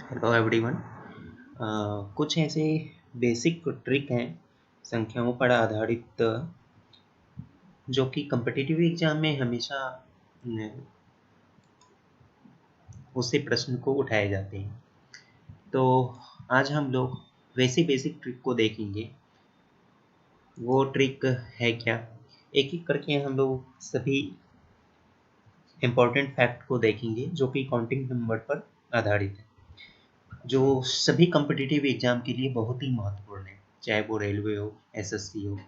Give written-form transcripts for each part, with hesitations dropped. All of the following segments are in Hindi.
Hello everyone. कुछ ऐसे बेसिक ट्रिक हैं संख्याओं पर आधारित जो कि कम्पिटिटिव एग्जाम में हमेशा न, उससे प्रश्न को उठाए जाते हैं। तो आज हम लोग वैसे बेसिक ट्रिक को देखेंगे। वो ट्रिक है क्या, एक एक करके हम लोग सभी इम्पोर्टेंट फैक्ट को देखेंगे जो कि काउंटिंग नंबर पर आधारित है, जो सभी कम्पिटिटिव एग्जाम के लिए बहुत ही महत्वपूर्ण है, चाहे वो रेलवे हो, एसएससी हो,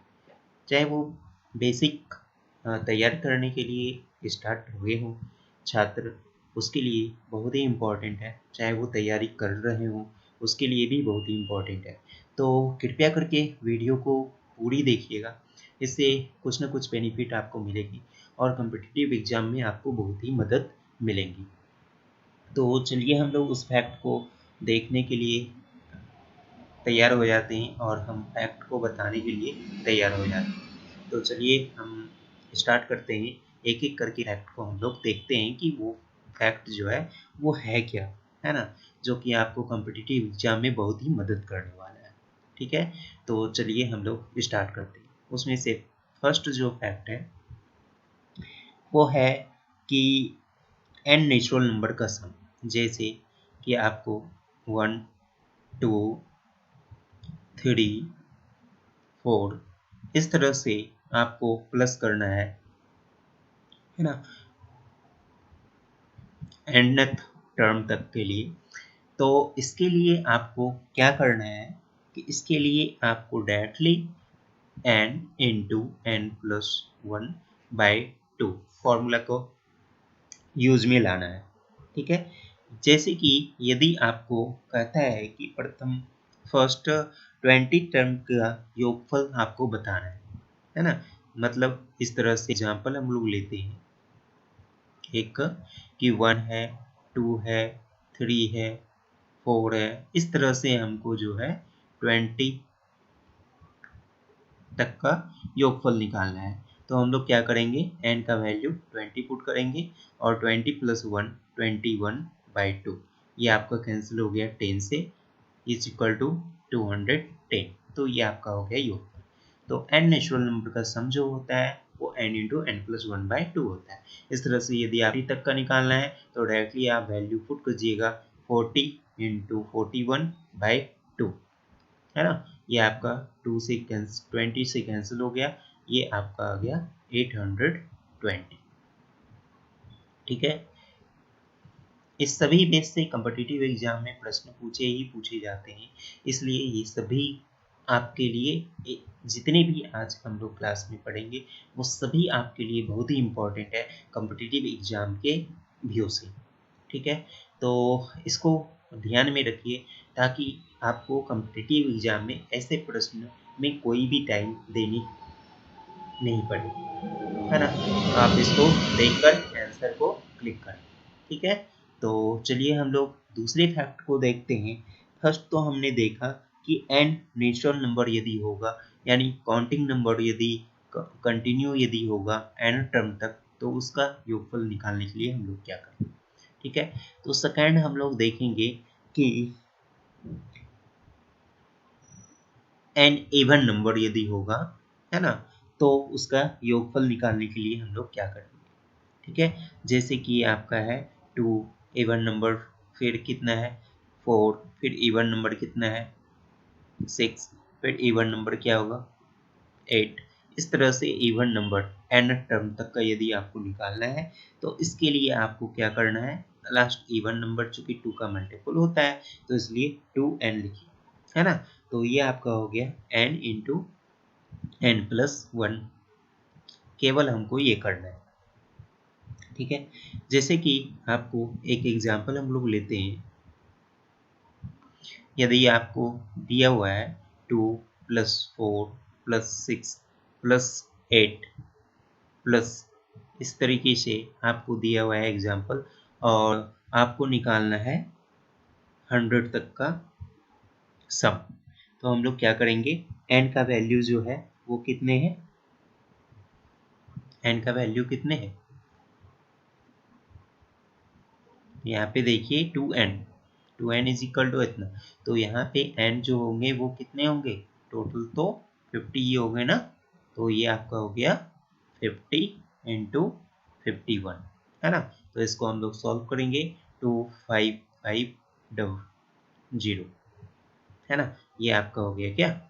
चाहे वो बेसिक तैयार करने के लिए स्टार्ट हुए हों छात्र, उसके लिए बहुत ही इम्पोर्टेंट है, चाहे वो तैयारी कर रहे हों उसके लिए भी बहुत ही इम्पोर्टेंट है। तो कृपया करके वीडियो को पूरी देखिएगा, इससे कुछ ना कुछ बेनिफिट आपको मिलेगी और कम्पिटिटिव एग्जाम में आपको बहुत ही मदद मिलेंगी। तो चलिए हम लोग उस फैक्ट को देखने के लिए तैयार हो जाते हैं और हम फैक्ट को बताने के लिए तैयार हो जाते हैं। तो चलिए हम स्टार्ट करते हैं, एक एक करके फैक्ट को हम लोग देखते हैं कि वो फैक्ट जो है वो है क्या, है ना, जो कि आपको कॉम्पिटिटिव एग्जाम में बहुत ही मदद करने वाला है। ठीक है, तो चलिए हम लोग स्टार्ट करते हैं। उसमें से फर्स्ट जो फैक्ट है वो है कि एन नेचुरल नंबर का सम, जैसे कि आपको 1 2 3 4 इस तरह से आपको प्लस करना है ना, एंडथ टर्म तक के लिए। तो इसके लिए आपको क्या करना है कि इसके लिए आपको directly n into n plus one by two formula को यूज में लाना है। ठीक है, जैसे कि यदि आपको कहता है कि प्रथम फर्स्ट 20 टर्म का योगफल आपको बताना है ना, मतलब इस तरह से एग्जाम्पल हम लोग लेते हैं एक कि 1 है, 2 है, 3 है, 4 है, इस तरह से हमको जो है 20 तक का योगफल निकालना है। तो हम लोग क्या करेंगे, n का वैल्यू 20 पुट करेंगे और 20 प्लस 1 21/2, ये आपका कैंसिल हो गया 10 से, इज इक्वल टू 210। तो ये आपका हो गया योगफल। तो n नेचुरल नंबर का सम जो होता है वो n इंटू एन प्लस 1/2 होता है। इस तरह से यदि आप तक का निकालना है तो डायरेक्टली आप वैल्यू पुट कीजिएगा 40 इंटू 41/2, है ना, ये आपका 20 से कैंसिल हो गया, ये आपका आ गया 820। ठीक है, इस सभी बेस से कम्पिटिटिव एग्जाम में प्रश्न पूछे ही पूछे जाते हैं, इसलिए ये सभी आपके लिए जितने भी आज हम लोग क्लास में पढ़ेंगे वो सभी आपके लिए बहुत ही इम्पोर्टेंट है कम्पिटिटिव एग्जाम के व्यू से। ठीक है, तो इसको ध्यान में रखिए ताकि आपको कम्पिटिटिव एग्जाम में ऐसे प्रश्न में कोई भी टाइम देनी नहीं पड़े, है ना। आप इसको देखकर आंसर को क्लिक करें। ठीक है, तो चलिए हम लोग दूसरे फैक्ट को देखते हैं। फर्स्ट तो हमने देखा कि n नेचुरल नंबर यदि होगा, यानी काउंटिंग नंबर यदि कंटिन्यू यदि होगा n टर्म तक, तो उसका योगफल निकालने के लिए हम लोग क्या करें। ठीक है, तो सेकंड हम लोग देखेंगे कि n इवन नंबर यदि होगा, है ना, तो उसका योगफल निकालने के लिए हम लोग क्या करेंगे। ठीक है, जैसे कि आपका है 2 इवन नंबर, फिर कितना है 4, फिर इवन नंबर कितना है 6, फिर इवन नंबर क्या होगा 8। इस तरह से इवन नंबर n टर्म तक का यदि आपको निकालना है तो इसके लिए आपको क्या करना है, लास्ट इवन नंबर चूंकि 2 का मल्टीपल होता है तो इसलिए 2n लिखिए, है ना। तो ये आपका हो गया n into n plus one, केवल हमको ये करना है। ठीक है, जैसे कि आपको एक एग्जांपल हम लोग लेते हैं, यदि आपको दिया हुआ है 2 प्लस 4 प्लस 6 प्लस 8 प्लस, इस तरीके से आपको दिया हुआ है एग्जांपल, और आपको निकालना है 100 तक का सम। तो हम लोग क्या करेंगे, n का वैल्यू जो है वो कितने हैं, n का वैल्यू कितने हैं, यहाँ पे देखिए 2n, 2n is equal to इतना। तो यहाँ पे n जो होंगे वो कितने होंगे, टोटल तो 50 ही हो गए ना। तो ये आपका हो गया 50 इंटू 51, है ना। तो इसको हम लोग सॉल्व करेंगे, 2550, है ना। ये आपका हो गया क्या,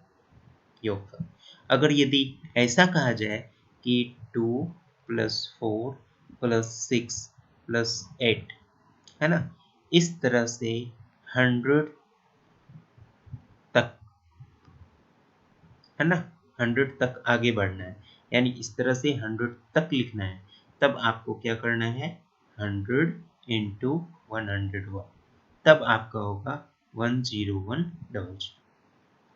योगफल। अगर यदि ऐसा कहा जाए कि 2 + 4 + 6 + 8, है ना, इस तरह से 100 तक, है ना, 100 तक आगे बढ़ना है, यानी इस तरह से 100 तक लिखना है, तब आपको क्या करना है, 100 इंटू 101, तब आपका होगा 10100,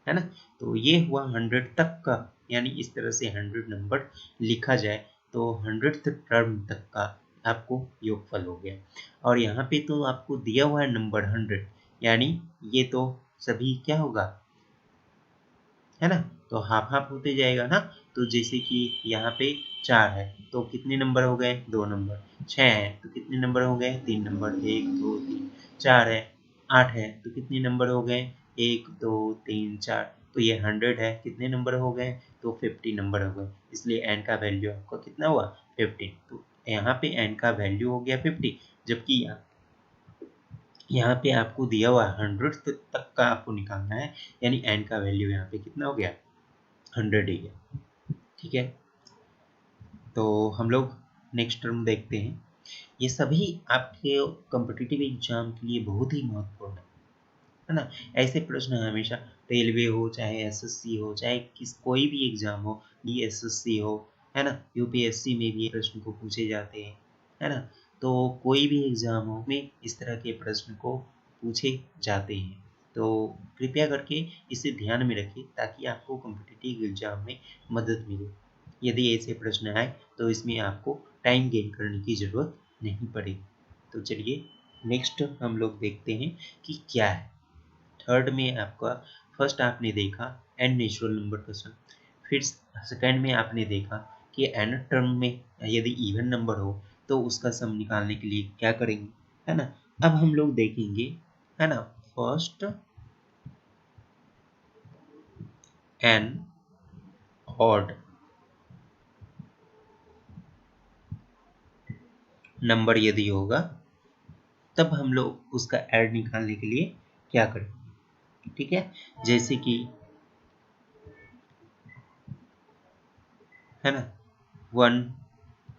है ना। तो ये हुआ 100 तक का, यानी इस तरह से 100 नंबर लिखा जाए तो 100th टर्म तक का आपको योगफल हो गया। और यहाँ पे तो आपको दिया हुआ है नंबर 100, यानी ये तो सभी क्या होगा, है ना, तो हाफ हाफ होते जाएगा ना। तो जैसे कि यहाँ पे 4 है तो कितने नंबर हो गए, 2 नंबर। 6 है तो कितने नंबर हो गए, 3 नंबर, 1 2 3। 4 है, 8 है तो कितने नंबर हो गए, 1 2 3 4। तो ये 100 है, कितने नंबर हो गए, तो 50 नंबर हो गए, इसलिए n का वैल्यू आपका कितना हुआ, 50। तो यहाँ पे n का वैल्यू हो गया 50, जबकि यहाँ पे आपको दिया हुआ 100 तक का आपको निकालना है, यानी n का वैल्यू यहाँ पे कितना हो गया, 100 ही है। ठीक है, तो हम लोग नेक्स्ट टर्म देखते हैं। ये सभी आपके कॉम्पिटिटिव एग्जाम के लिए बहुत ही महत्वपूर्ण है ना। ऐसे प्रश्न हमेशा रेलवे हो, चाहे एसएससी हो, चाहे कोई भी एग्जाम हो, डीएसएससी हो, है ना, यूपीएससी में भी प्रश्न को पूछे जाते हैं, है ना। तो कोई भी एग्जाम हो में इस तरह के प्रश्न को पूछे जाते हैं। तो कृपया करके इसे ध्यान में रखें ताकि आपको कॉम्पिटिटिव एग्जाम में मदद मिले। यदि ऐसे प्रश्न आए तो इसमें आपको टाइम गेन करने की ज़रूरत नहीं पड़ेगी। तो चलिए नेक्स्ट हम लोग देखते हैं कि क्या है। थर्ड में आपका, फर्स्ट आपने देखा एन नेचुरल नंबर का सम, फिर सेकंड में आपने देखा कि एन टर्म में यदि इवन नंबर हो तो उसका सम निकालने के लिए क्या करेंगे, है ना। अब हम लोग देखेंगे, है ना, फर्स्ट एन ऑड नंबर यदि होगा तब हम लोग उसका ऐड निकालने के लिए क्या करेंगे। ठीक है, जैसे कि, है ना, 1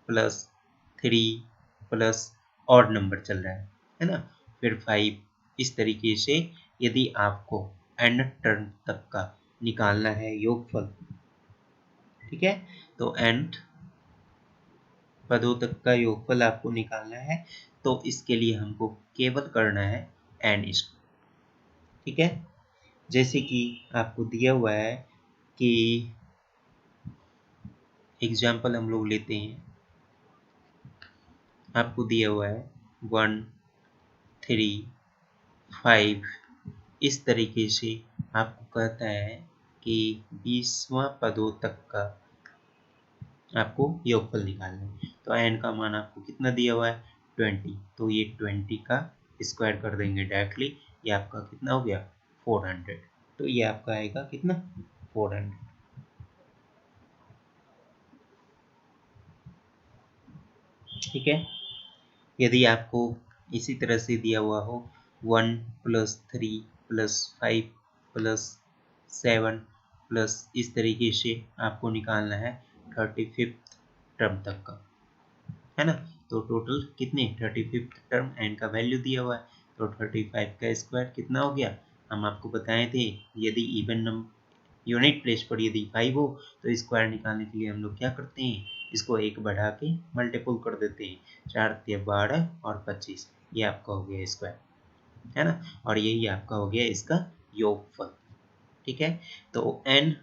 + 3 प्लस ऑड नंबर चल रहा है ना, फिर 5, इस तरीके से यदि आपको एन टर्म तक का निकालना है योगफल, ठीक है, तो एन पदों तक का योगफल आपको निकालना है, तो इसके लिए हमको केवल करना है एन स्क्वायर। ठीक है, जैसे कि आपको दिया हुआ है कि एग्जाम्पल हम लोग लेते हैं, आपको दिया हुआ है 1 3 5, इस तरीके से आपको कहता है कि 20वां पदों तक का आपको योगफल निकालना है। तो n का मान आपको कितना दिया हुआ है, 20, तो ये 20 का स्क्वायर कर देंगे डायरेक्टली, ये आपका कितना हो गया, 400। तो ये आपका आएगा कितना, 400। ठीक है, यदि आपको इसी तरह से दिया हुआ हो 1 + 3 + 5 + 7 प्लस, इस तरीके से आपको निकालना है 35th टर्म तक का, है ना। तो टोटल कितने, 35th टर्म एन का वैल्यू दिया हुआ है, तो 35 का स्क्वायर कितना हो गया, हम आपको बताए थे यदि इवन नंबर यूनिट प्लेस पर यदि 5 हो तो स्क्वायर निकालने के लिए हम लोग क्या करते हैं, इसको 1 बढ़ा के मल्टीपल कर देते हैं, 4 × 12 और 25, ये आपका हो गया स्क्वायर, है ना। और यही आपका हो गया इसका योगफल। ठीक है, तो एन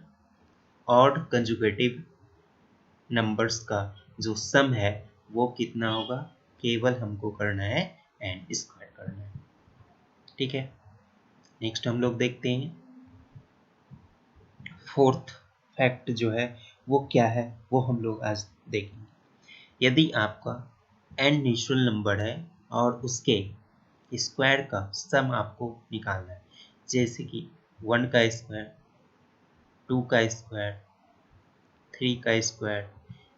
ऑड कंजुगेटिव नंबर्स का जो सम है वो कितना होगा, केवल हमको करना है एन स्क्वायर करना है। ठीक है, नेक्स्ट हम लोग देखते हैं फोर्थ फैक्ट जो है वो क्या है, वो हम लोग आज देखेंगे। यदि आपका एन नेचुरल नंबर है और उसके स्क्वायर का सम आपको निकालना है। जैसे कि 1 का स्क्वायर, 2 का स्क्वायर, 3 का स्क्वायर,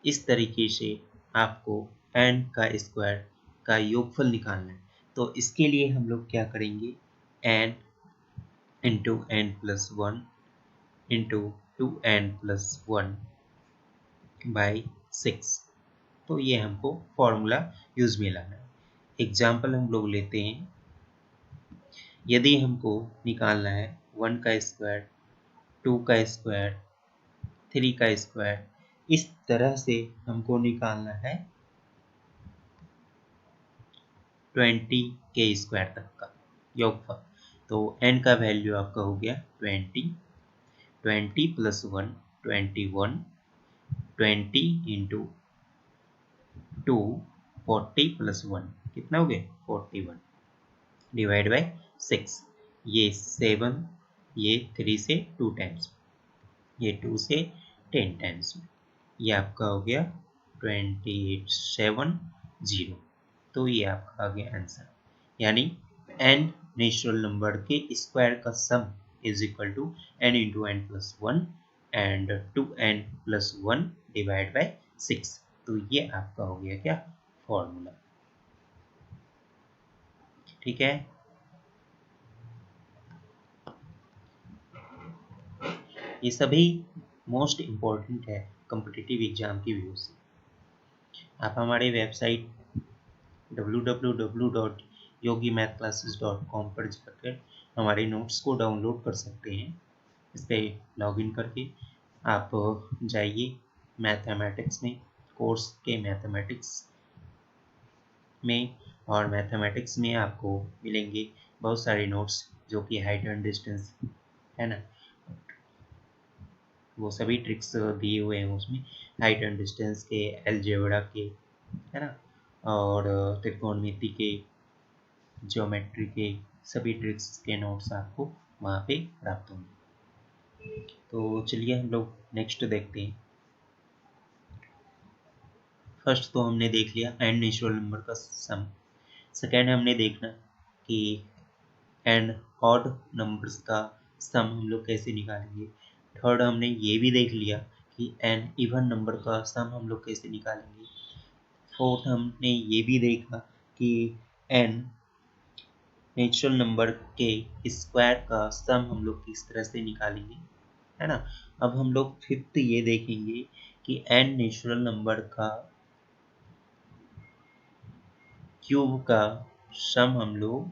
इस तरीके से आपको n का स्क्वायर का योगफल निकालना है। तो इसके लिए हम लोग क्या करेंगे, n into n plus one into 2n plus one by 6। तो ये हमको फॉर्मूला यूज में लाना है। एग्जाम्पल हम लोग लेते हैं। यदि हमको निकालना है 1 का स्क्वायर, 2 का स्क्वायर, 3 का स्क्वायर, इस तरह से हमको निकालना है 20 के स्क्वायर तक का योगफल। तो n का वैल्यू आपका हो गया 20, 20 प्लस 1 21, 20 इंटू 2 40 प्लस 1 कितना हो गया 41 डिवाइड बाई 6। ये 7, ये 3 से 2 टाइम्स, ये 2 से 10 टाइम्स में, ये आपका हो गया 27 तो ये आपका आ गया आंसर। यानी n नेचुरल नंबर के स्क्वायर का sum is equal to n into n plus one and 2n plus one divide by 6। तो ये आपका हो गया क्या फॉर्मूला। ठीक है, ये सभी मोस्ट इम्पॉर्टेंट है कॉम्पिटिटिव एग्जाम की व्यू से। आप हमारे वेबसाइट www.yogimathclasses.com पर जाकर हमारे नोट्स को डाउनलोड कर सकते हैं। इस पर लॉगिन करके आप जाइए मैथमेटिक्स में, कोर्स के मैथमेटिक्स में, और मैथमेटिक्स में आपको मिलेंगे बहुत सारे नोट्स जो कि हाइट एंड डिस्टेंस है ना, वो सभी ट्रिक्स दिए हुए हैं उसमें, हाइट एंड डिस्टेंस के, अलजेब्रा के, है ना, और त्रिकोणमिति के, ज्योमेट्री के सभी ट्रिक्स के नोट्स आपको वहाँ पे प्राप्त होंगे। तो चलिए हम लोग नेक्स्ट देखते हैं। फर्स्ट तो हमने देख लिया एंड नेचुरल नंबर का सम। सेकेंड हमने देखना कि एंड ऑड नंबर्स का सम हम लोग कैसे निकालेंगे। थर्ड हमने ये भी देख लिया कि एन इवन नंबर का सम हम लोग कैसे निकालेंगे। फोर्थ हमने ये भी देखा कि एन नेचुरल नंबर के स्क्वायर का सम हम लोग किस तरह से निकालेंगे, है ना। अब हम लोग फिफ्थ ये देखेंगे कि एन नेचुरल नंबर का क्यूब का सम हम लोग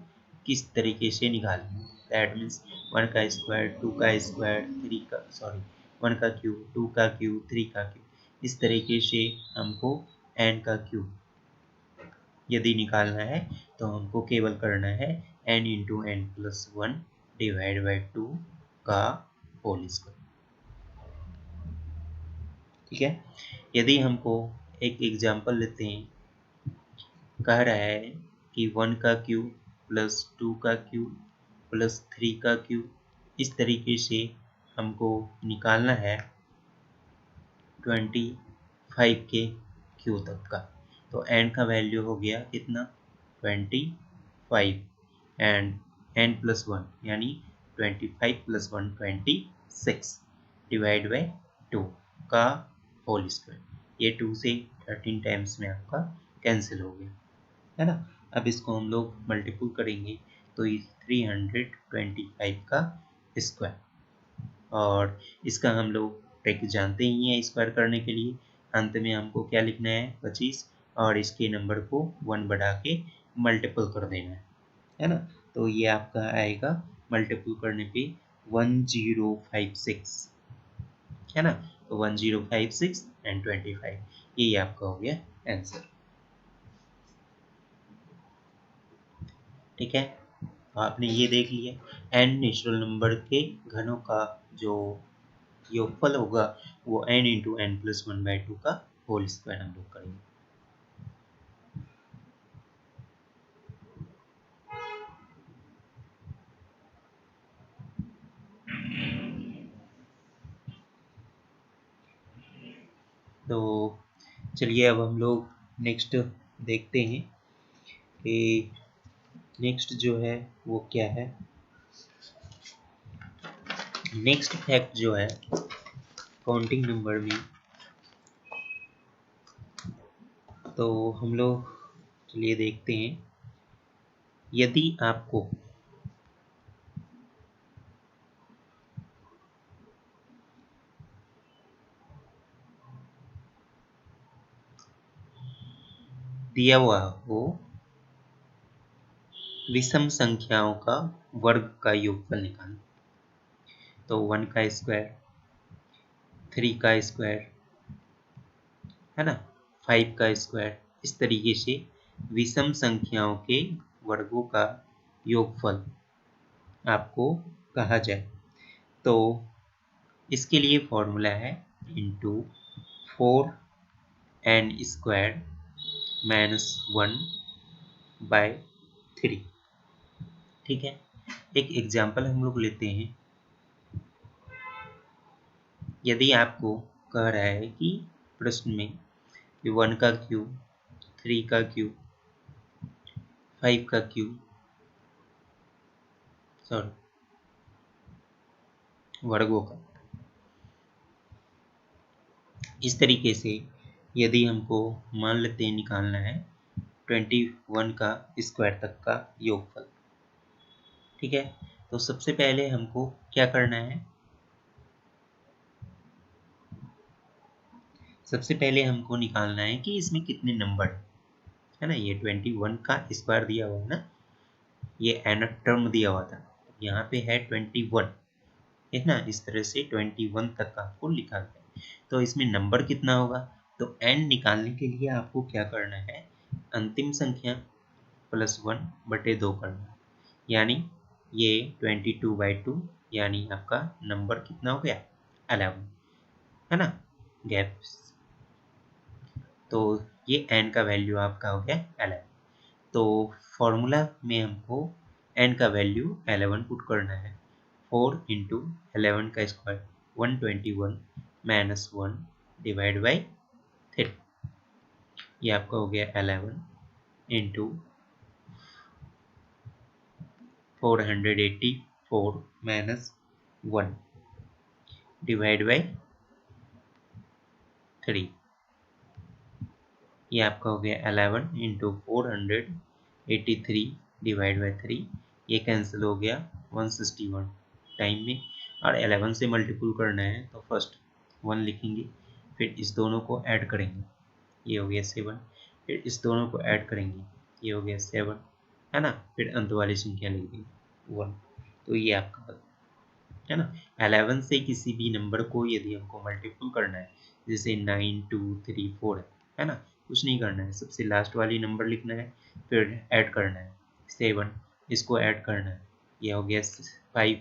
किस तरीके से निकालेंगे। दैट मीन्स 1 का स्क्वायर, 2 का स्क्वायर, 3 का सॉरी 1 का क्यूब, 2 का क्यूब, 3 का क्यूब, इस तरीके से हमको एन का क्यूब यदि निकालना है तो हमको केवल करना है n into n plus one divide by 2 का होल स्क्वायर। ठीक है, यदि हमको एक एग्जाम्पल लेते हैं, कह रहा है कि 1 का क्यूब प्लस 2 का क्यूब प्लस 3 का क्यूब, इस तरीके से हमको निकालना है 25 के क्यू तक का। तो n का वैल्यू हो गया कितना 25 एंड n प्लस वन यानी 25 प्लस वन 26 डिवाइड बाई 2 का होल स्क्वायर। ये 2 से 13 टाइम्स में आपका कैंसिल हो गया, है ना। अब इसको हम लोग मल्टीपल करेंगे तो 325 का स्क्वायर, और इसका हम लोग ट्रिक जानते ही हैं स्क्वायर करने के लिए। अंत में हमको क्या लिखना है 25, और इसके नंबर को 1 बढ़ा के मल्टीपल कर देना है ना। तो ये आपका आएगा मल्टीपल करने पे 1056, है ना। तो 1056 एंड 25, ये आपका हो गया आंसर। ठीक है, आपने ये देख लिया एन नेचुरल नंबर के घनों का जो योगफल होगा वो n into n plus one by two का होल स्क्वायर हम लोग करेंगे। तो चलिए अब हम लोग नेक्स्ट देखते हैं कि नेक्स्ट जो है वो क्या है, नेक्स्ट फैक्ट जो है काउंटिंग नंबर में, तो हम लोग चलिए देखते हैं। यदि आपको दिया हुआ हो विषम संख्याओं का वर्ग का योगफल निकालना, तो 1 का स्क्वायर, 3 का स्क्वायर, है ना, 5 का स्क्वायर, इस तरीके से विषम संख्याओं के वर्गों का योगफल आपको कहा जाए। तो इसके लिए फॉर्मूला है इंटू 4n² माइनस 1/3। ठीक है, एक एग्जाम्पल हम लोग लेते हैं। यदि आपको कह रहा है कि प्रश्न में कि 1 का क्यूब, 3 का क्यूब, 5 का क्यूब, सॉरी वर्गों का, इस तरीके से यदि हमको मान लेते हैं निकालना है 21 का स्क्वायर तक का योगफल। ठीक है, तो सबसे पहले हमको क्या करना है, सबसे पहले हमको निकालना है कि इसमें कितने नंबर है ना। ये 21 का स्क्वायर दिया हुआ है ना, ये n टर्म दिया हुआ था, यहाँ पे है 21, है ना। इस तरह से 21 तक का आपको लिखा गया है। तो इसमें नंबर कितना होगा, तो n निकालने के लिए आपको क्या करना है, अंतिम संख्या प्लस 1/2 करना है, यानी ये 22/2, यानी आपका नंबर कितना हो गया 11, है ना, गैप। तो ये n का वैल्यू आपका हो गया 11। तो फॉर्मूला में हमको n का वैल्यू 11 पुट करना है। 4 इंटू 11 का स्क्वायर 121 माइनस 1 डिवाइड बाई 3, ये आपका हो गया 11 इंटू 484 माइनस 1 डिवाइड बाई 3, ये आपका हो गया 11 इंटू 483 डिवाइड बाई 3, ये कैंसिल हो गया 161 टाइम में। और 11 से मल्टीपल करना है तो फर्स्ट 1 लिखेंगे, फिर इस दोनों को ऐड करेंगे, ये हो गया 7, फिर इस दोनों को ऐड करेंगे, ये हो गया 7, है ना, फिर अंत वाली संख्या लिख देंगे 1। तो ये आपका है ना। 11 से किसी भी नंबर को यदि हमको मल्टीपल करना है, जैसे 9 2 3 4 है ना, कुछ नहीं करना है, सबसे लास्ट वाली नंबर लिखना है, फिर ऐड करना है 7, इसको ऐड करना है, ये हो गया 5,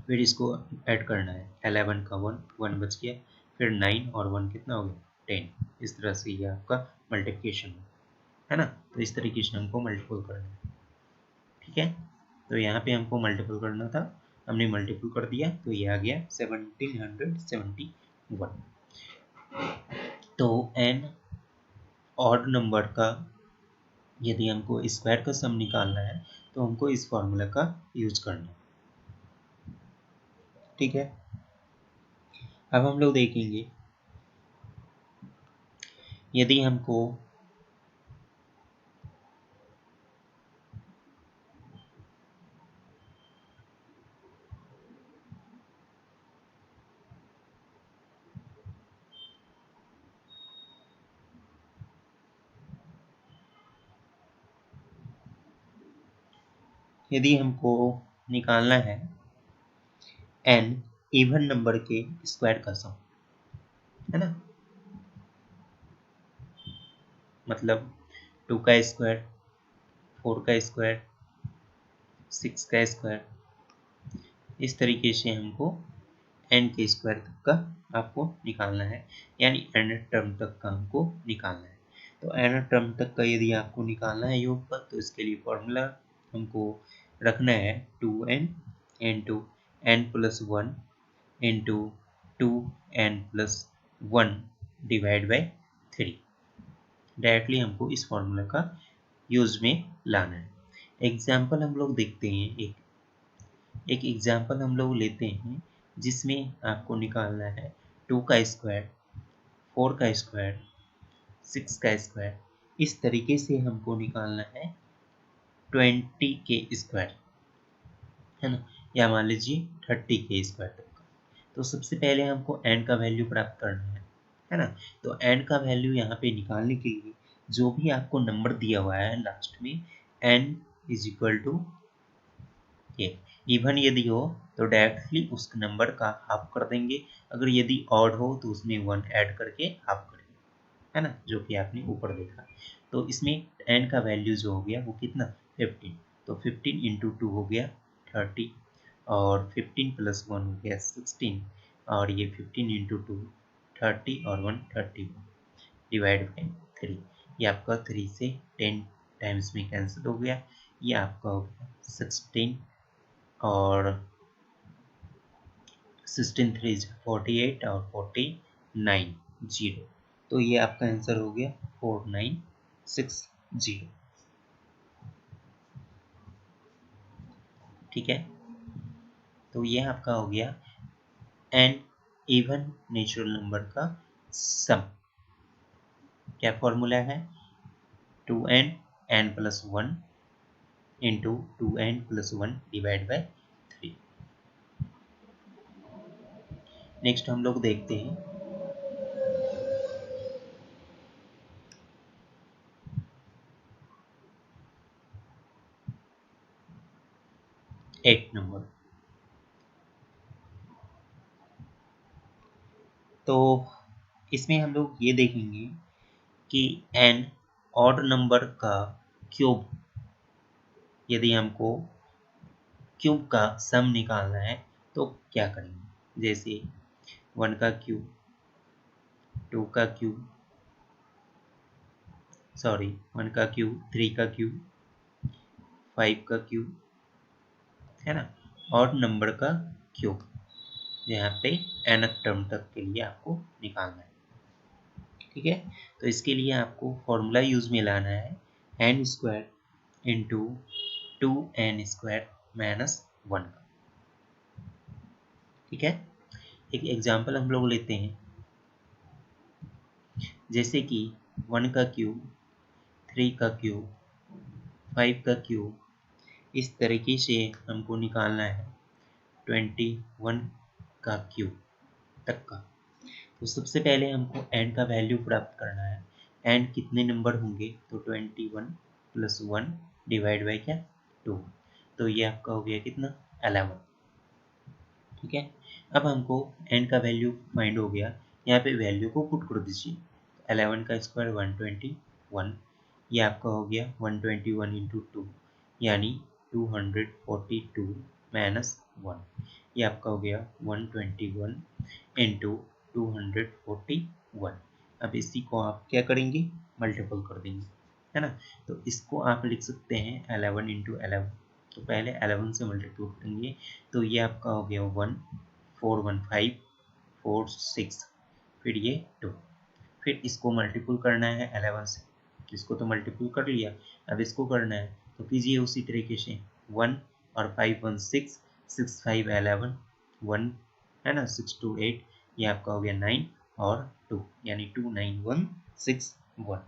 फिर इसको ऐड करना है 11 का 1 1 बच गया, फिर 9 और 1 कितना हो गया 10। इस तरह से ये आपका मल्टीप्लिकेशन है ना। तो इस तरीके से हमको मल्टीपल करना है। ठीक है, तो यहाँ पे हमको मल्टीपल करना था, हमने मल्टीपल कर दिया, तो ये आ गया 1771। तो n ऑड नंबर का यदि हमको स्क्वायर का सम निकालना है तो हमको इस फॉर्मूला का यूज करना है। ठीक है, अब हम लोग देखेंगे यदि हमको यदि हमको निकालना है n इवन नंबर के स्क्वायर का सम, है ना, मतलब 2 का स्क्वायर, 4 का स्क्वायर, 6 का स्क्वायर, इस तरीके से हमको n के स्क्वायर तक का आपको निकालना है, यानी n टर्म तक का हमको निकालना है। तो n टर्म तक का यदि आपको निकालना है योगफल, तो इसके लिए फॉर्मूला हमको रखना है 2n into n plus 1 into 2n plus 1 divide by 3। Directly हमको इस फॉर्मूला का यूज में लाना है। एग्जाम्पल हम लोग देखते हैं, एक एग्जाम्पल हम लोग लेते हैं जिसमें आपको निकालना है 2 का स्क्वायर, 4 का स्क्वायर, 6 का स्क्वायर। इस तरीके से हमको निकालना है 20 के स्क्वायर, है ना, या मान लीजिए 30 के स्क्वायर तक का। तो सबसे पहले हमको n का वैल्यू प्राप्त करना है ना। तो n का वैल्यू यहाँ पे निकालने के लिए जो भी आपको नंबर दिया हुआ है लास्ट में, n इज इक्वल टू ये, इवन यदि हो तो डायरेक्टली उस नंबर का हाफ कर देंगे, अगर यदि ऑड हो तो उसमें 1 ऐड करके हाफ करेंगे, है ना, जो कि आपने ऊपर देखा। तो इसमें n का वैल्यू जो हो गया वो कितना, 15। तो 15 इंटू 2 हो गया 30, और 15 प्लस 1 हो गया 16, और ये 15 इंटू 2 30 और 1 31 डिवाइड बाई 3। ये आपका 3 से 10 टाइम्स में कैंसिल हो गया, ये आपका हो गया 16, और 16 3 48 और 49 जीरो। तो ये आपका आंसर हो गया 4960। ठीक है, तो ये आपका हो गया एन इवन नेचुरल नंबर का सम। क्या फॉर्मूला है, 2n n plus 1 into 2n plus 1 divide by 3। Next हम लोग देखते हैं 8 नंबर। तो इसमें हम लोग ये देखेंगे कि n ऑड नंबर का क्यूब, यदि हमको क्यूब का सम निकालना है तो क्या करेंगे। जैसे 1 का क्यूब, 2 का क्यूब, सॉरी 1 का क्यूब, 3 का क्यूब, 5 का क्यूब, है ना, ऑड नंबर का क्यूब, यहाँ पे n टर्म तक के लिए आपको निकालना है। ठीक है, तो इसके लिए आपको फॉर्मूला यूज में लाना है n square into 2n square minus 1 का। ठीक है, एक एग्जांपल हम लोग लेते हैं, जैसे कि 1 का क्यूब, 3 का क्यूब, 5 का क्यूब, इस तरीके से हमको निकालना है 21 का क्यूब तक का। तो सबसे पहले हमको n का वैल्यू प्राप्त करना है। n कितने नंबर होंगे, तो 21 प्लस 1 डिवाइड बाई क्या, 2। तो ये आपका हो गया कितना, 11। ठीक है, अब हमको n का वैल्यू फाइंड हो गया, यहाँ पे वैल्यू को पुट कर दीजिए। 11 का स्क्वायर 121, ये आपका हो गया 121 इंटू 2 यानी 242 माइनस 1, ये आपका हो गया 121 इंटू 241। अब इसी को आप क्या करेंगे, मल्टीपल कर देंगे, है ना। तो इसको आप लिख सकते हैं 11 इंटू 11। तो पहले 11 से मल्टीपल करेंगे, तो ये आपका हो गया 1 4 1 5 4 6, फिर ये 2, फिर इसको मल्टीपल करना है 11 से, इसको तो मल्टीपल कर लिया, अब इसको करना है तो कीजिए उसी तरीके से। 1 और 5 1 6, 6 5 11, 1, है ना, 6 2 8, ये आपका हो गया 9 और 2 यानी 2 9 1 6 1,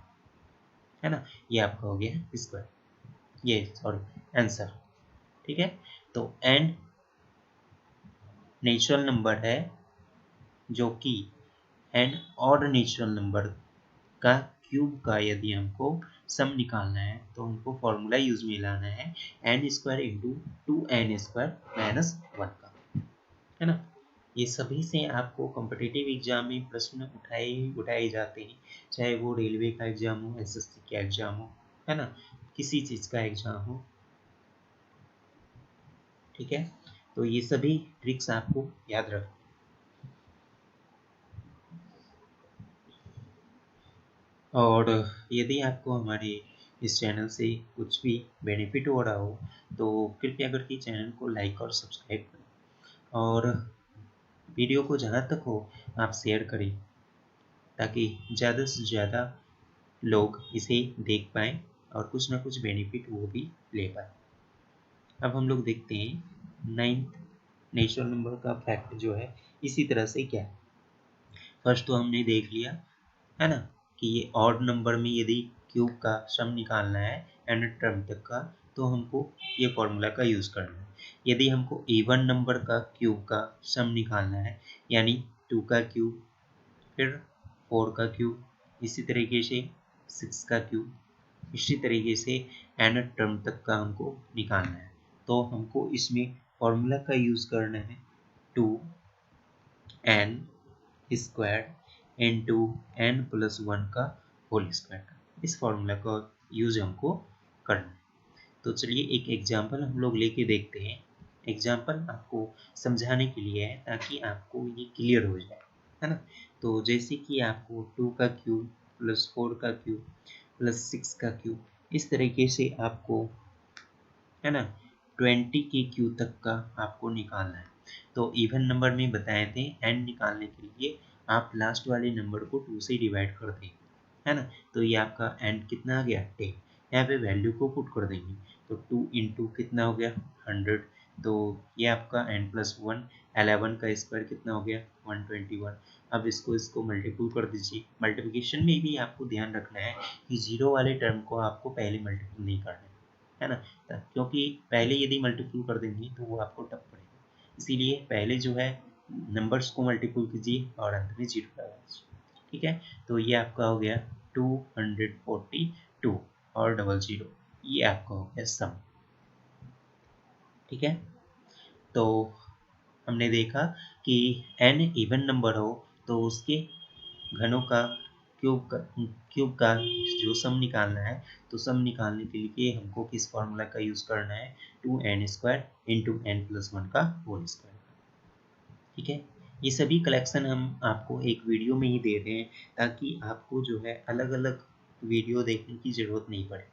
है ना, ये आपका हो गया स्क्वायर, ये सॉरी आंसर। ठीक है, तो एंड नेचुरल नंबर है जो कि एंड ऑड नेचुरल नंबर का क्यूब का यदि हमको सम निकालना है तो हमको फॉर्मूला यूज में लाना है n square into 2n square minus 1 का, है ना। ये सभी से आपको कॉम्पिटिटिव एग्जाम में प्रश्न उठाए जाते हैं, चाहे वो रेलवे का एग्जाम हो, एसएससी का एग्जाम हो, है ना, किसी चीज़ का एग्जाम हो। ठीक है, तो ये सभी ट्रिक्स आपको याद रख। और यदि आपको हमारे इस चैनल से कुछ भी बेनिफिट हो रहा हो तो कृपया करके चैनल को लाइक और सब्सक्राइब करें, और वीडियो को जहाँ तक हो आप शेयर करें ताकि ज़्यादा से ज़्यादा लोग इसे देख पाएँ और कुछ ना कुछ बेनिफिट वो भी ले पाए। अब हम लोग देखते हैं 9th नेचुरल नंबर का फैक्ट जो है इसी तरह से क्या है। फर्स्ट तो हमने देख लिया है ना कि ये ऑड नंबर में यदि क्यूब का सम निकालना है एंड टर्म तक का, तो हमको ये फॉर्मूला का यूज़ करना है। यदि हमको इवन नंबर का क्यूब का सम निकालना है, यानी 2 का क्यूब, फिर 4 का क्यूब, इसी तरीके से 6 का क्यूब, इसी तरीके से एन टर्म तक का हमको निकालना है, तो हमको इसमें फॉर्मूला का यूज़ करना है 2n square into n plus 1 का होल स्क्वायर का। इस फॉर्मूला का यूज़ हमको करना है। तो चलिए एक एग्जाम्पल हम लोग लेके देखते हैं। एग्जाम्पल आपको समझाने के लिए है ताकि आपको ये क्लियर हो जाए, है ना। तो जैसे कि आपको 2 का क्यूब प्लस 4 का क्यूब प्लस 6 का क्यूब, इस तरीके से आपको, है ना, 20 के क्यू तक का आपको निकालना है। तो इवन नंबर में बताए थे एन निकालने के लिए आप लास्ट वाले नंबर को 2 से डिवाइड कर दें, है ना। तो ये आपका एन कितना आ गया 10। यहाँ पे वैल्यू को पुट कर देंगे तो 2 इंटू कितना हो गया 100। तो ये आपका n प्लस 1 11 का स्क्वायर कितना हो गया 121। अब इसको मल्टीपल कर दीजिए। मल्टीप्लिकेशन में भी आपको ध्यान रखना है कि जीरो वाले टर्म को आपको पहले मल्टीपल नहीं करना है ना, क्योंकि पहले यदि मल्टीपल कर देंगे तो वो आपको टफ पड़ेगा। इसीलिए पहले जो है नंबर्स को मल्टीपल कीजिए और अंत में जीरो लगा दीजिए। ठीक है, तो ये आपका हो गया 242 और डबल जीरो, ये आपका हो गया सम। ठीक है, तो हमने देखा कि n इवन नंबर हो तो उसके घनों का क्यूब का जो सम निकालना है, तो सम निकालने के लिए हमको किस फॉर्मूला का यूज़ करना है 2n square into n plus 1 का होल स्क्वायर। ठीक है, ये सभी कलेक्शन हम आपको एक वीडियो में ही दे रहे हैं ताकि आपको जो है अलग अलग वीडियो देखने की ज़रूरत नहीं पड़े,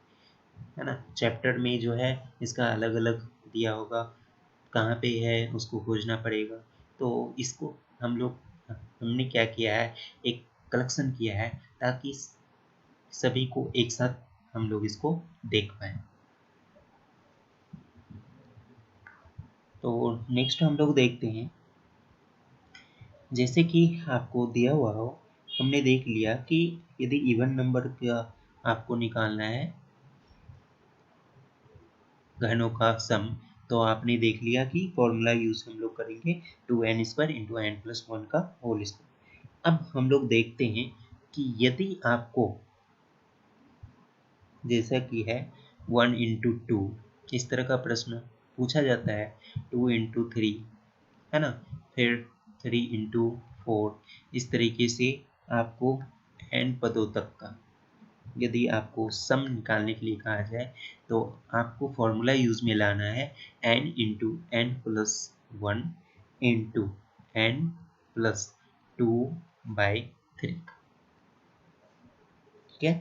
है ना। चैप्टर में जो है इसका अलग अलग दिया होगा, कहाँ पे है उसको खोजना पड़ेगा। तो इसको हमने क्या किया है, एक कलेक्शन किया है ताकि सभी को एक साथ हम लोग इसको देख पाए। तो नेक्स्ट हम लोग देखते हैं, जैसे कि आपको दिया हुआ हो, हमने देख लिया कि यदि इवन नंबर का आपको निकालना है घनों का सम, तो आपने देख लिया कि फॉर्मूला यूज हम लोग करेंगे 2n square into n plus 1 का होल स्क्वायर। अब हम लोग देखते हैं कि यदि आपको जैसा कि है 1 इंटू 2 इस तरह का प्रश्न पूछा जाता है, 2 इंटू 3, है ना, फिर 3 इंटू 4, इस तरीके से आपको n पदों तक का यदि आपको सम निकालने के लिए कहा जाए तो आपको फॉर्मूला यूज में लाना है n into n plus 1 into n plus 2/3। ठीक है,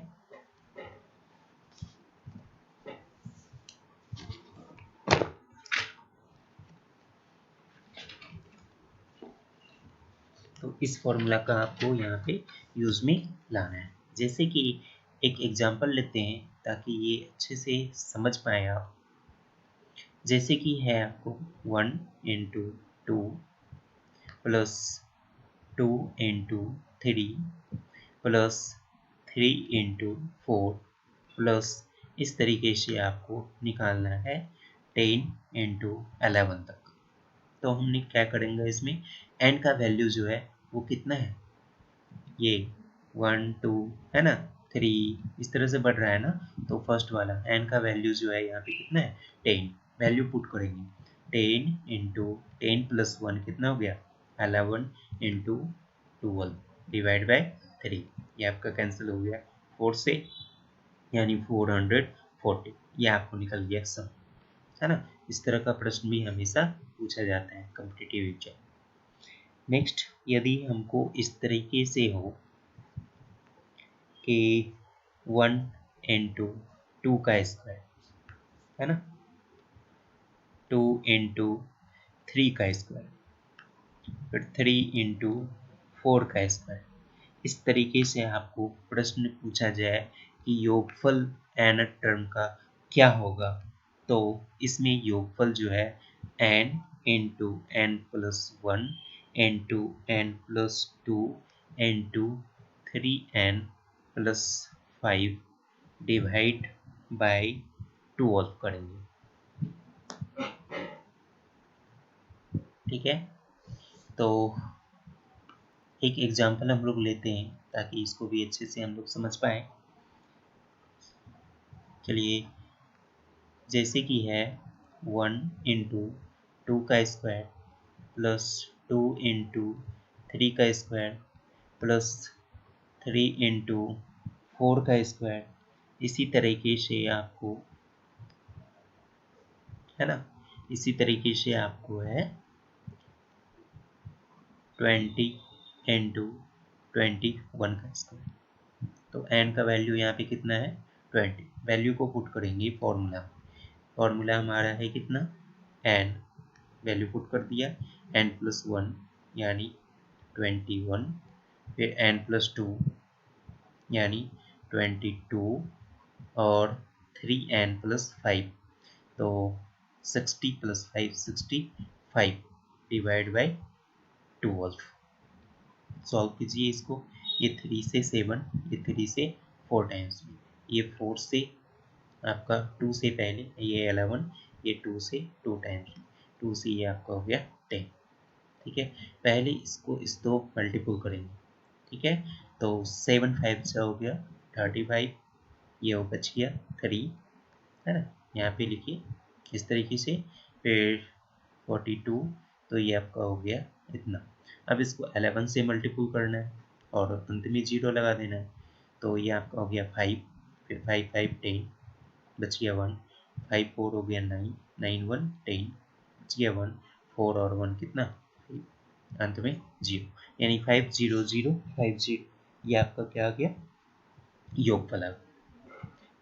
तो इस फॉर्मूला का आपको यहाँ पे यूज में लाना है। जैसे कि एक एग्जांपल लेते हैं ताकि ये अच्छे से समझ पाए आप। जैसे कि है आपको 1 into 2 plus 2 into 3 plus 3 into 4 plus इस तरीके से आपको निकालना है 10 इंटू 11 तक। तो हमने क्या करेंगे, इसमें n का वैल्यू जो है वो कितना है, ये 1 2 है ना, 3 इस तरह से बढ़ रहा है ना। तो फर्स्ट वाला n का वैल्यू जो है यहाँ पे कितना है 10, वैल्यू पुट करेंगे 10 इंटू 10 प्लस 1 कितना हो गया 11 इंटू 12 डिवाइड बाय 3, ये आपका कैंसिल हो गया 4 से, यानी 440, ये आपको निकल गया सम, है ना। इस तरह का प्रश्न भी हमेशा पूछा जाता है कॉम्पिटिटिव एग्जाम। नेक्स्ट, यदि हमको इस तरीके से हो कि 1 इंटू 2 का स्क्वायर, है ना, 2 इंटू 3 का स्क्वायर, फिर 3 इंटू 4 का स्क्वायर, इस तरीके से आपको प्रश्न पूछा जाए कि योगफल nth टर्म का क्या होगा, तो इसमें योगफल जो है n into n plus one into n plus two into 3n plus 5 divide by 12 करेंगे। ठीक है, तो एक एग्जांपल हम लोग लेते हैं ताकि इसको भी अच्छे से हम लोग समझ पाए। चलिए, जैसे कि है 1 इंटू 2 का स्क्वायर प्लस 2 इंटू 3 का स्क्वायर प्लस 3 इंटू 4 का स्क्वायर, इसी तरीके से आपको है ना, इसी तरीके से आपको है 20 इंटू 21 का स्क्वायर। तो n का वैल्यू यहाँ पे कितना है 20, वैल्यू को पुट करेंगे फॉर्मूला हमारा है कितना n, वैल्यू पुट कर दिया n प्लस वन यानी 21, फिर n प्लस टू यानी 22 और 3n प्लस 5, तो 60 प्लस 5 65 डिवाइड बाई 12। सॉल्व कीजिए इसको, ये 3 से 7, ये 3 से 4 टाइम्स में, ये 4 से आपका 2 से पहले ये 11, ये 2 से 2 टाइम्स में, 2 से ये आपका हो गया 10। ठीक है, पहले इसको इस दो मल्टीपल करेंगे। ठीक है, तो 7 5 से हो गया 35, ये वो बच गया 3, है ना, यहाँ पे लिखिए इस तरीके से, फिर 42, तो ये आपका हो गया इतना। अब इसको 11 से मल्टीपल करना है और अंत में 0 लगा देना है, तो ये आपका हो गया 5, फिर 5 5 10, बच गया 1, 5 4 हो गया 9, 9 1 10, बच गया 1, 4 और 1 कितना 5, अंत में 0, यानी 5 0 0 5 0, ये आपका क्या आ गया योगफल आ गया।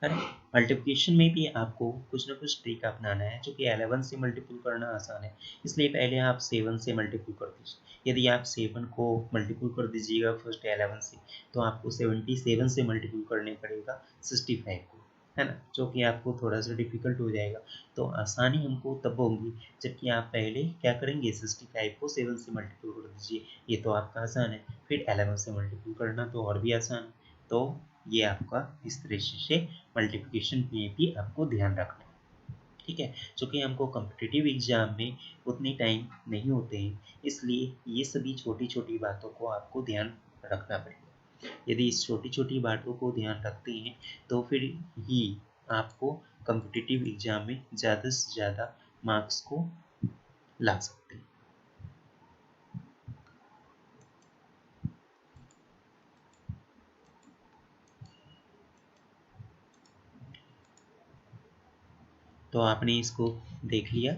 है ना, मल्टीप्लिकेशन में भी आपको कुछ ना कुछ ट्रिक अपनाना है, जो कि 11 से मल्टीपल करना आसान है, इसलिए पहले आप 7 से मल्टीपल कर दीजिए। यदि आप 7 को मल्टीपल कर दीजिएगा फर्स्ट 11 से, तो आपको 77 से मल्टीपल करने पड़ेगा 65 को, है ना, जो कि आपको थोड़ा सा डिफिकल्ट हो जाएगा। तो आसानी हमको तब होगी जबकि आप पहले क्या करेंगे 65 को 7 से मल्टीपल कर दीजिए, ये तो आपका आसान है, फिर 11 से मल्टीपल करना तो और भी आसान है। तो ये आपका इस तरीके से मल्टीप्लिकेशन में भी आपको ध्यान रखना है। ठीक है, चूँकि हमको कॉम्पिटिटिव एग्जाम में उतने टाइम नहीं होते हैं, इसलिए ये सभी छोटी छोटी बातों को आपको ध्यान रखना पड़ेगा। यदि इस छोटी छोटी बातों को ध्यान रखते हैं तो फिर ही आपको कॉम्पिटिटिव एग्जाम में ज़्यादा से ज़्यादा मार्क्स को ला सकते हैं। तो आपने इसको देख लिया।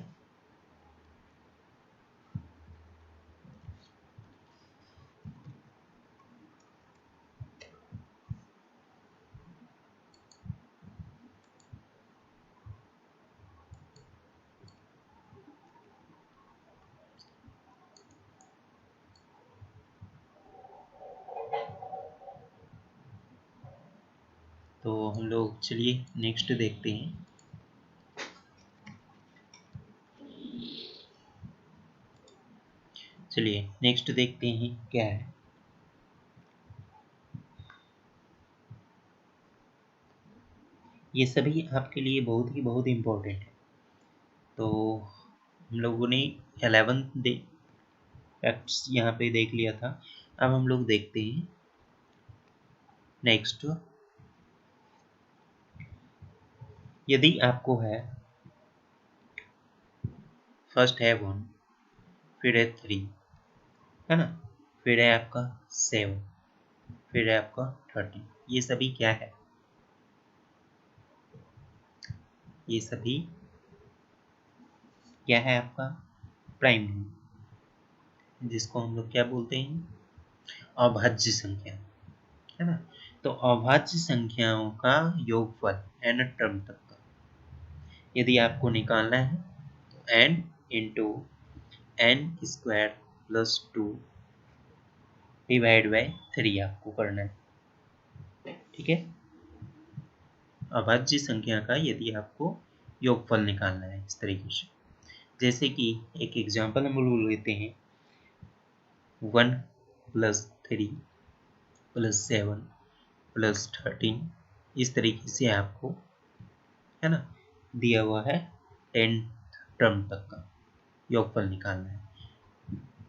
तो हम लोग चलिए नेक्स्ट देखते हैं। चलिए नेक्स्ट देखते हैं क्या है। ये सभी आपके लिए बहुत इम्पोर्टेंट है। तो हम लोगों ने 11 फैक्ट्स यहाँ पे देख लिया था। अब हम लोग देखते हैं नेक्स्ट। यदि आपको है फर्स्ट है 1, फिर है 3, है ना, फिर है आपका 7, फिर है आपका 30, ये सभी क्या है, ये सभी क्या है आपका प्राइम नंबर, जिसको हम लोग क्या बोलते हैं अभाज्य संख्या, है ना। तो अभाज्य संख्याओं का योगफल n टर्म तक का यदि आपको निकालना है तो n into n square plus 2 divide by 3 आपको करना है। ठीक है, अभाज्य संख्या का यदि आपको योगफल निकालना है इस तरीके से। जैसे कि एक एग्जांपल हम लोग लेते हैं 1 + 3 + 7 + 13, इस तरीके से आपको है ना दिया हुआ है 10 टर्म तक का योगफल निकालना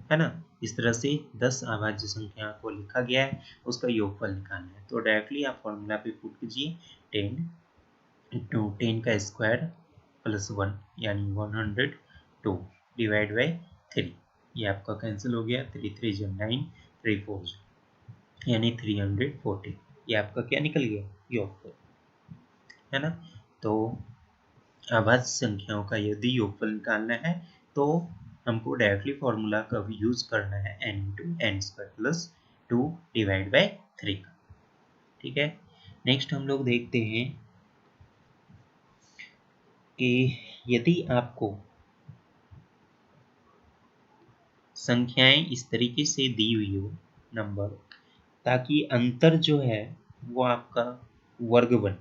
है ना। इस तरह से 10 अभाज्य संख्या को लिखा गया है, उसका योगफल निकालना है। तो डायरेक्टली आप फॉर्मूला पे पुट कीजिए 10 × 10 का स्क्वायर +1 यानी 102 डिवाइड बाई 3, ये आपका कैंसिल हो गया। 3 3 × 9, 3 4 यानी 340, ये आपका क्या निकल गया योगफल, है ना। तो अभाज्य संख्याओं का यदि योगफल निकालना है तो हमको डायरेक्टली फॉर्मूला का यूज करना है n/n² + 2 डिवाइड बाई 3 का, ठीक है। नेक्स्ट हम लोग देखते हैं कि यदि आपको संख्याएं इस तरीके से दी हुई हो नंबर, ताकि अंतर जो है वो आपका वर्ग बने,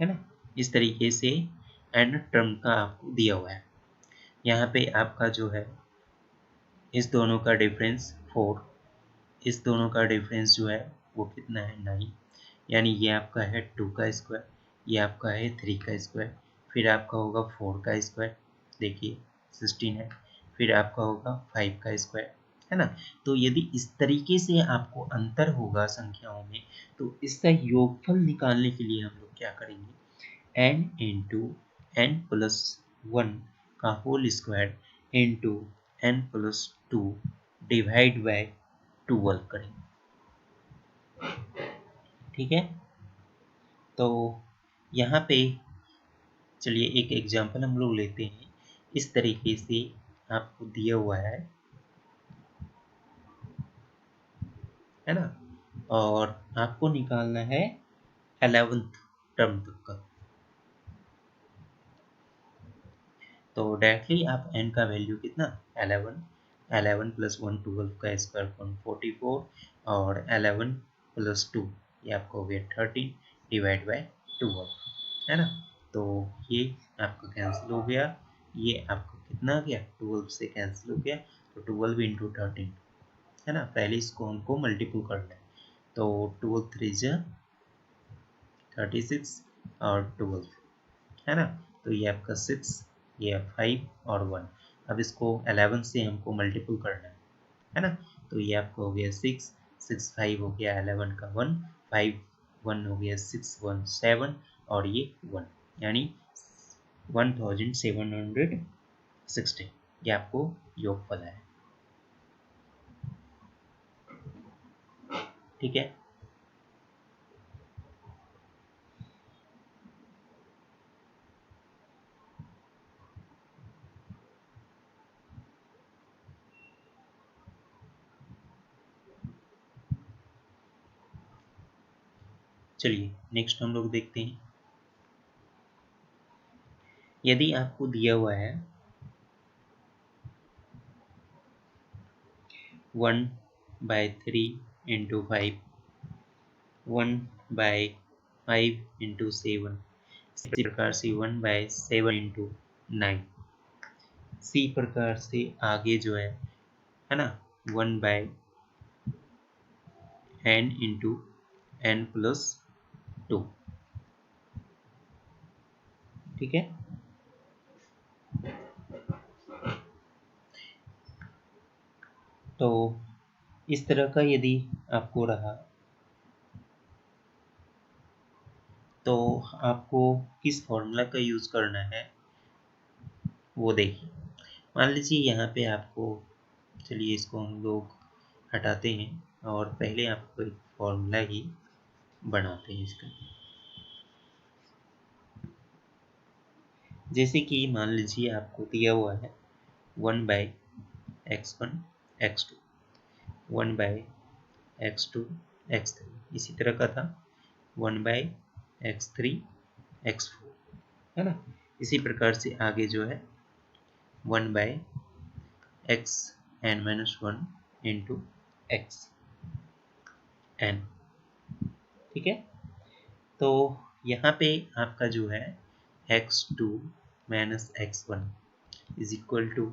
है ना। इस तरीके से n टर्म का आपको दिया हुआ है। यहाँ पे आपका जो है इस दोनों का डिफरेंस 4, इस दोनों का डिफरेंस जो है वो कितना है 9, यानी ये आपका है 2 का स्क्वायर, ये आपका है 3 का स्क्वायर, फिर आपका होगा 4 का स्क्वायर, देखिए 16 है, फिर आपका होगा 5 का स्क्वायर, है ना। तो यदि इस तरीके से आपको अंतर होगा संख्याओं में, तो इसका योगफल निकालने के लिए हम लोग क्या करेंगे, n × n+1 का whole square into n+2 divide by 12 करेंगे, ठीक है। तो यहाँ पे चलिए एक एग्जांपल हम लोग लेते हैं। इस तरीके से आपको दिया हुआ है ना, और आपको निकालना है 11th टर्म तक का। तो डायरेक्टली आप n का वैल्यू कितना 11, 11 + 1 12 का स्क्वायर 144, और 11 + 2 ये आपको हो गया 13 डिवाइड बाय 12, है ना। तो ये आपका कैंसिल हो गया, ये आपका कितना आ गया 12 से कैंसिल हो गया, तो 12 × 13, है ना। पहले इसको हमको मल्टीपल करना है, तो 12 3 36 और 12, है ना। तो ये आपका 6, ये 5 और 1। अब इसको 11 से हमको मल्टीपल करना है ना। तो ये आपका हो गया 6, 6 5 हो गया 11 का 1, 5 1 हो गया 6 1 7, और ये 1 यानी 1760, ये आपको योगफल है, ठीक है। चलिए नेक्स्ट हम लोग देखते हैं। यदि आपको दिया हुआ है 1/3 × 5, 1/5 × 7, इसी प्रकार से 1/7 × 9, इसी प्रकार से आगे जो है ना 1/n × n+2, ठीक है। तो इस तरह का यदि आपको रहा, तो आपको किस फॉर्मूला का यूज़ करना है वो देखिए। मान लीजिए यहाँ पे आपको, चलिए इसको हम लोग हटाते हैं और पहले आपको एक फॉर्मूला ही बनाते हैं इसका। जैसे कि मान लीजिए आपको दिया हुआ है 1/x1 x2, 1/x2 x3, इसी तरह का था 1/x3 x4, है ना। इसी प्रकार से आगे जो है 1/xn-1 × x, n। ठीक है, तो यहाँ पे आपका जो है x2 minus x1 is equal to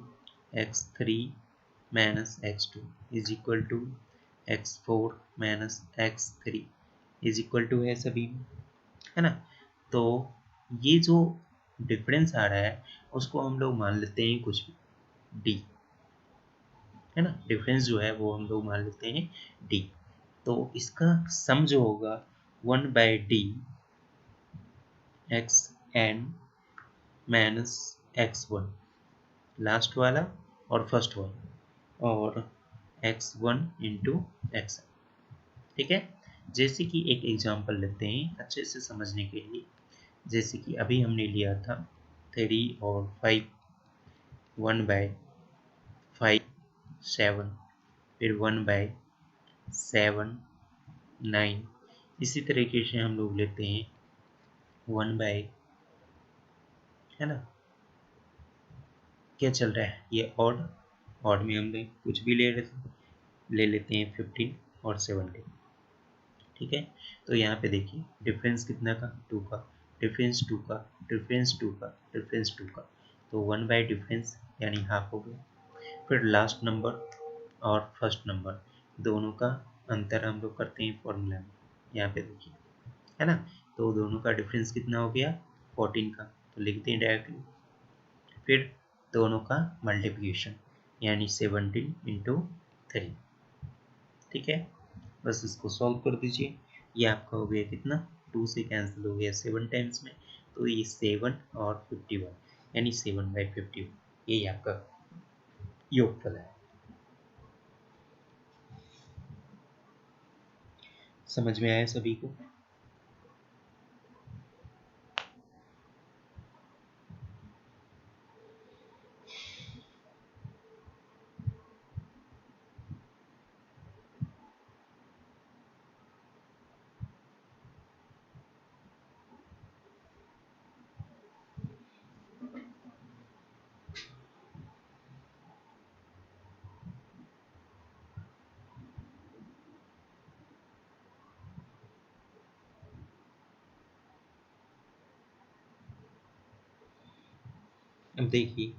x3 minus x2 is equal to x4 minus x3 is equal to है सभी, है ना। तो ये जो डिफरेंस आ रहा है उसको हम लोग मान लेते हैं कुछ डी, है ना। डिफरेंस जो है वो हम लोग मान लेते हैं डी। तो इसका सम जो होगा 1/d x N minus x1, last वाला और फर्स्ट वाला, और x1 इंटू एक्स। ठीक है, जैसे कि एक एग्जांपल लेते हैं अच्छे से समझने के लिए। जैसे कि अभी हमने लिया था 3 और 5, 1/5 7, फिर 1/7 9। इसी तरीके से हम लोग लेते हैं 1 बाय, है ना, क्या चल रहा है ये ऑड, ऑड में हमने कुछ भी ले लेते हैं 15 और 17। ठीक है, तो यहाँ पे देखिए डिफरेंस कितना का, 2 का, डिफरेंस 2 का, डिफरेंस 2 का, डिफरेंस 2 का, तो 1 बाय डिफरेंस यानी हाफ हो गया। फिर लास्ट नंबर और फर्स्ट नंबर दोनों का अंतर हम लोग करते हैं फॉर्मूला में, यहाँ पे देखिए, है ना। तो दोनों का डिफरेंस कितना हो गया 14 का, तो लिखते हैं डायरेक्टली। फिर दोनों का मल्टीप्लिकेशन यानी 17 इंटू 3। ठीक है, बस इसको सॉल्व कर दीजिए। ये आपका हो गया कितना, 2 से कैंसिल हो गया 7 टाइम्स में, तो ये 7 और 51 यानी 7/51, यही आपका योगफल है। समझ में आया सभी को? अब देखिए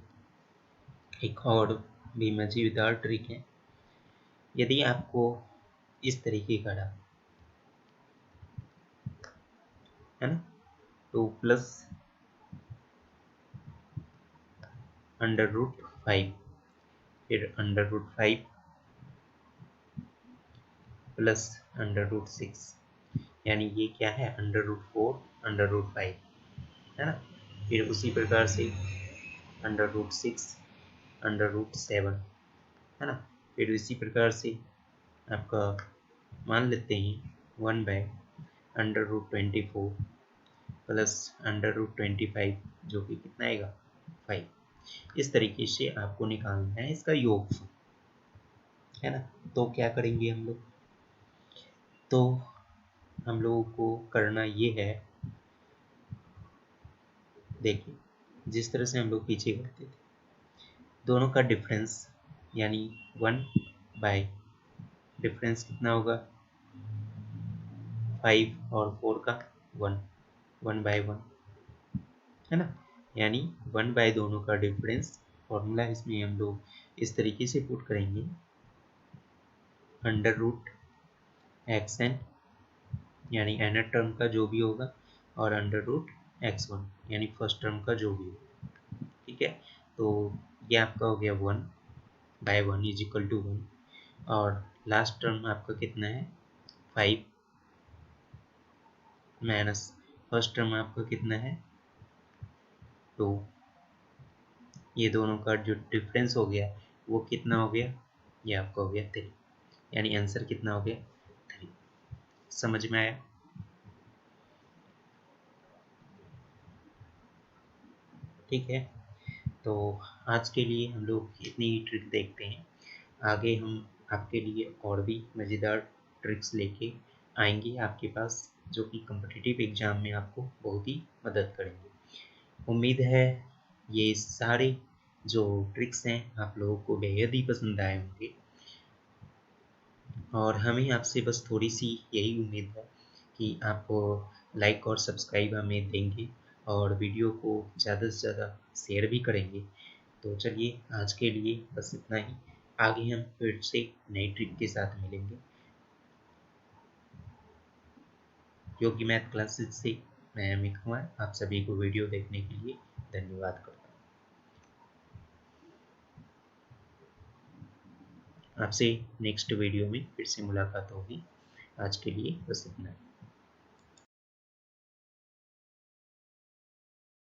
एक और भी मजेदार ट्रिक है। यदि आपको इस तरीके का डाल, है ना, 2 + √5, फिर √5 प्लस √6, यानी ये क्या है √4 √5, है ना। फिर उसी प्रकार से √6 √7, है ना। फिर इसी प्रकार से आपका मान लेते हैं 1/√24 प्लस √25, जो कि कितना आएगा 5। इस तरीके से आपको निकालना है इसका योगफल, है ना। तो क्या करेंगे हम लोग, तो हम लोगों को करना ये है, देखिए जिस तरह से हम लोग पीछे करते थे, दोनों का डिफरेंस यानी 1 डिफरेंस कितना होगा 5 और 4 का 1, 1/1, है ना। यानी 1 दोनों का डिफरेंस, फॉर्मूला इसमें हम लोग इस तरीके से पुट करेंगे, √xn यानी nth टर्म का जो भी होगा, और √x1 यानी फर्स्ट टर्म का जो भी होगा। ठीक है, तो ये आपका हो गया 1/1 इज इक्वल टू 1, और लास्ट टर्म आपका कितना है 5 माइनस फर्स्ट टर्म आपका कितना है 2, ये दोनों का जो डिफरेंस हो गया वो कितना हो गया, ये आपका हो गया 3, यानी आंसर कितना हो गया 3। समझ में आया? ठीक है, तो आज के लिए हम लोग इतनी ही ट्रिक देखते हैं। आगे हम आपके लिए और भी मज़ेदार ट्रिक्स लेके आएंगे आपके पास, जो कि कम्पिटिटिव एग्ज़ाम में आपको बहुत ही मदद करेंगे। उम्मीद है ये सारे जो ट्रिक्स हैं आप लोगों को बेहद ही पसंद आए होंगे, और हमें आपसे बस थोड़ी सी यही उम्मीद है कि आप लाइक और सब्सक्राइब हमें देंगे और वीडियो को ज़्यादा से ज़्यादा शेयर भी करेंगे। तो चलिए आज के लिए बस इतना ही। आगे हम फिर से नई ट्रिक के साथ मिलेंगे। योगी मैथ क्लासेस से मैं अमित कुमार आप सभी को वीडियो देखने के लिए धन्यवाद करता हूँ। आपसे नेक्स्ट वीडियो में फिर से मुलाकात होगी। आज के लिए बस इतना ही।